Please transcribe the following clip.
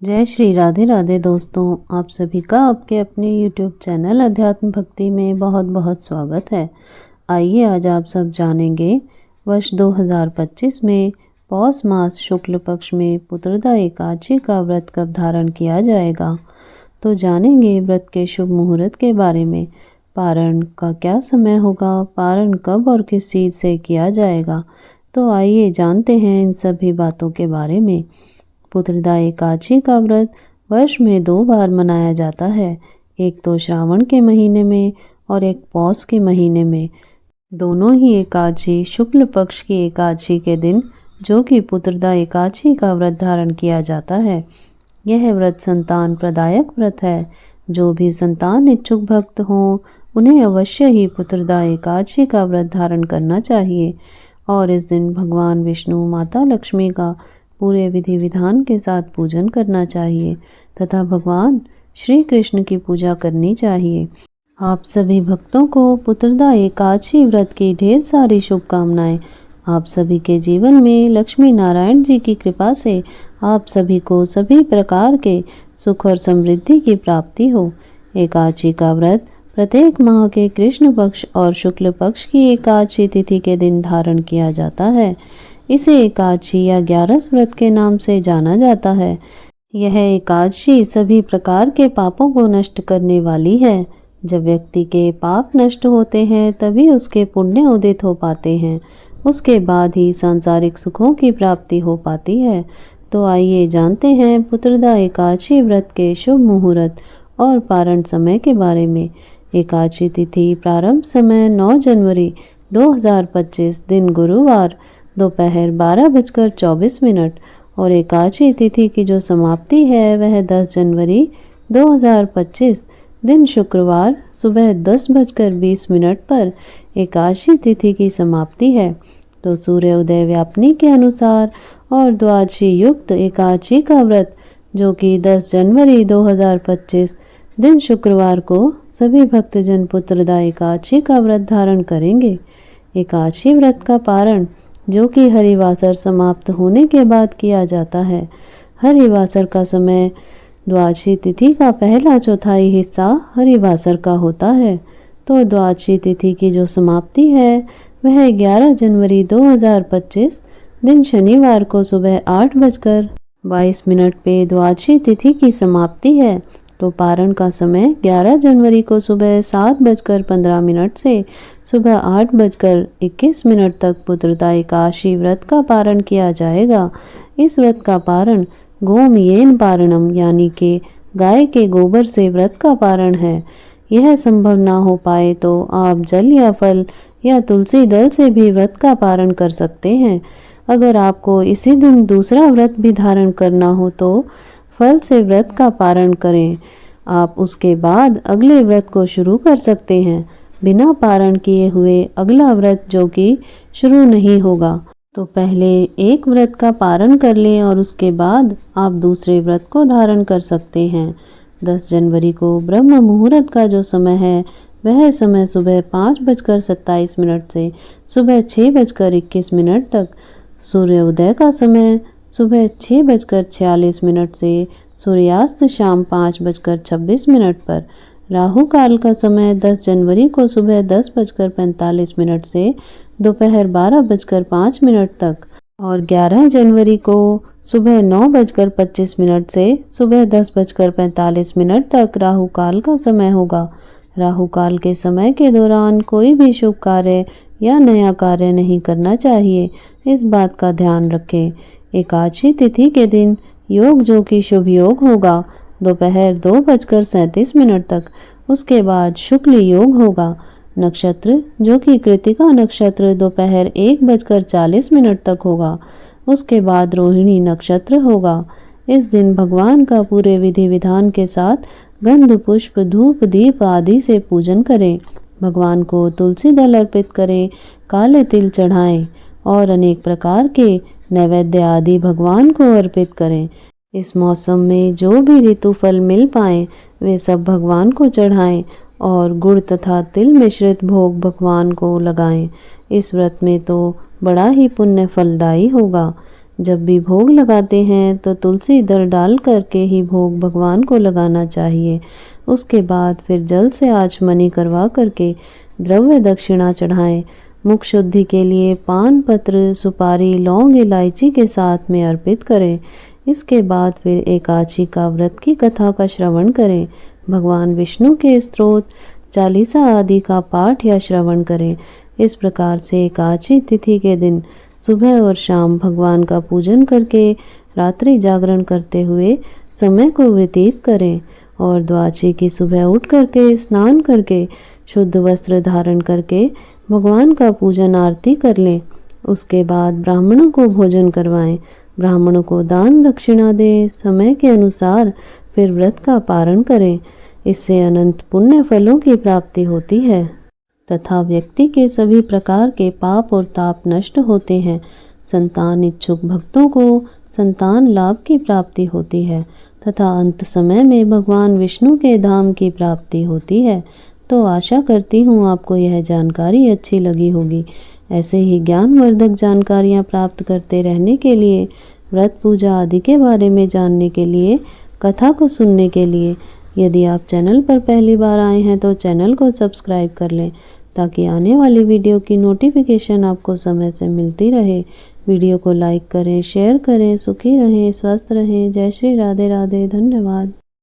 जय श्री राधे राधे दोस्तों, आप सभी का आपके अपने YouTube चैनल अध्यात्म भक्ति में बहुत बहुत स्वागत है। आइए आज आप सब जानेंगे वर्ष 2025 में पौष मास शुक्ल पक्ष में पुत्रदा एकादशी का व्रत कब धारण किया जाएगा। तो जानेंगे व्रत के शुभ मुहूर्त के बारे में। पारण का क्या समय होगा, पारण कब और किस चीज़ से किया जाएगा। तो आइए जानते हैं इन सभी बातों के बारे में। पुत्रदा एकादशी का व्रत वर्ष में 2 बार मनाया जाता है, एक तो श्रावण के महीने में और एक पौष के महीने में। दोनों ही एकादशी शुक्ल पक्ष की एकादशी के दिन, जो कि पुत्रदा एकादशी का व्रत धारण किया जाता है। यह व्रत संतान प्रदायक व्रत है। जो भी संतान इच्छुक भक्त हों, उन्हें अवश्य ही पुत्रदा एकादशी का व्रत धारण करना चाहिए और इस दिन भगवान विष्णु, माता लक्ष्मी का पूरे विधि विधान के साथ पूजन करना चाहिए तथा भगवान श्री कृष्ण की पूजा करनी चाहिए। आप सभी भक्तों को पुत्रदा एकादशी व्रत की ढेर सारी शुभकामनाएं। आप सभी के जीवन में लक्ष्मी नारायण जी की कृपा से आप सभी को सभी प्रकार के सुख और समृद्धि की प्राप्ति हो। एकादशी का व्रत प्रत्येक माह के कृष्ण पक्ष और शुक्ल पक्ष की एकादशी तिथि के दिन धारण किया जाता है। इसे एकादशी या 11 व्रत के नाम से जाना जाता है। यह एकादशी सभी प्रकार के पापों को नष्ट करने वाली है। जब व्यक्ति के पाप नष्ट होते हैं तभी उसके पुण्य उदित हो पाते हैं। उसके बाद ही सांसारिक सुखों की प्राप्ति हो पाती है। तो आइए जानते हैं पुत्रदा एकादशी व्रत के शुभ मुहूर्त और पारण समय के बारे में। एकादशी तिथि प्रारंभ समय 9 जनवरी 2025 दिन गुरुवार दोपहर 12:24 और एकादशी तिथि की जो समाप्ति है वह 10 जनवरी 2025 दिन शुक्रवार सुबह 10:20 पर एकादशी तिथि की समाप्ति है। तो सूर्योदय व्यापनी के अनुसार और द्वादशी युक्त एकादशी का व्रत, जो कि 10 जनवरी 2025 दिन शुक्रवार को सभी भक्तजन पुत्रदा एकादशी का व्रत धारण करेंगे। एकादशी व्रत का पारण, जो कि हरिवासर समाप्त होने के बाद किया जाता है। हरिवासर का समय द्वादशी तिथि का पहला चौथाई हिस्सा हरिवासर का होता है। तो द्वादशी तिथि की जो समाप्ति है वह 11 जनवरी 2025 दिन शनिवार को सुबह 8:22 पे द्वादशी तिथि की समाप्ति है। तो पारण का समय 11 जनवरी को सुबह 7:15 से सुबह 8:21 तक पुत्रदा एकादशी व्रत का पारण किया जाएगा। इस व्रत का पारण गोमयेन पारणम यानी कि गाय के गोबर से व्रत का पारण है। यह संभव ना हो पाए तो आप जल या फल या तुलसी दल से भी व्रत का पारण कर सकते हैं। अगर आपको इसी दिन दूसरा व्रत भी धारण करना हो तो फल से व्रत का पारण करें। आप उसके बाद अगले व्रत को शुरू कर सकते हैं। बिना पारण किए हुए अगला व्रत जो कि शुरू नहीं होगा। तो पहले एक व्रत का पारण कर लें और उसके बाद आप दूसरे व्रत को धारण कर सकते हैं। 10 जनवरी को ब्रह्म मुहूर्त का जो समय है वह समय सुबह 5:27 से सुबह 6:21 तक। सूर्योदय का समय सुबह 6:46 से सूर्यास्त शाम 5:26 पर। राहु काल का समय 10 जनवरी को सुबह 10:45 से दोपहर 12:05 तक और 11 जनवरी को सुबह 9:25 से सुबह 10:45 तक राहु काल का समय होगा। राहु काल के समय के दौरान कोई भी शुभ कार्य या नया कार्य नहीं करना चाहिए, इस बात का ध्यान रखें। एकादशी तिथि के दिन योग, जो कि शुभ योग होगा, दोपहर 2:37 तक। उसके बाद शुक्ल योग होगा। नक्षत्र, जो कि कृतिका नक्षत्र, दोपहर 1:40 तक होगा। उसके बाद रोहिणी नक्षत्र होगा। इस दिन भगवान का पूरे विधि विधान के साथ गंध, पुष्प, धूप, दीप आदि से पूजन करें। भगवान को तुलसी दल अर्पित करें, काले तिल चढ़ाएं और अनेक प्रकार के नैवेद्य आदि भगवान को अर्पित करें। इस मौसम में जो भी ऋतु फल मिल पाए वे सब भगवान को चढ़ाएं और गुड़ तथा तिल मिश्रित भोग भगवान को लगाएं। इस व्रत में तो बड़ा ही पुण्य फलदायी होगा। जब भी भोग लगाते हैं तो तुलसी दल डाल करके ही भोग भगवान को लगाना चाहिए। उसके बाद फिर जल से आचमनी करवा करके द्रव्य दक्षिणा चढ़ाएं। मुख शुद्धि के लिए पान पत्र, सुपारी, लौंग, इलायची के साथ में अर्पित करें। इसके बाद फिर एकादशी व्रत की कथा का श्रवण करें। भगवान विष्णु के स्तोत्र, चालीसा आदि का पाठ या श्रवण करें। इस प्रकार से एकादशी तिथि के दिन सुबह और शाम भगवान का पूजन करके रात्रि जागरण करते हुए समय को व्यतीत करें और द्वादशी की सुबह उठ करके स्नान करके शुद्ध वस्त्र धारण करके भगवान का पूजन आरती कर लें। उसके बाद ब्राह्मणों को भोजन करवाएं, ब्राह्मणों को दान दक्षिणा दें। समय के अनुसार फिर व्रत का पारण करें। इससे अनंत पुण्य फलों की प्राप्ति होती है तथा व्यक्ति के सभी प्रकार के पाप और ताप नष्ट होते हैं। संतान इच्छुक भक्तों को संतान लाभ की प्राप्ति होती है तथा अंत समय में भगवान विष्णु के धाम की प्राप्ति होती है। तो आशा करती हूँ आपको यह जानकारी अच्छी लगी होगी। ऐसे ही ज्ञानवर्धक जानकारियाँ प्राप्त करते रहने के लिए, व्रत पूजा आदि के बारे में जानने के लिए, कथा को सुनने के लिए यदि आप चैनल पर पहली बार आए हैं तो चैनल को सब्सक्राइब कर लें ताकि आने वाली वीडियो की नोटिफिकेशन आपको समय से मिलती रहे। वीडियो को लाइक करें, शेयर करें। सुखी रहें, स्वस्थ रहें। जय श्री राधे राधे। धन्यवाद।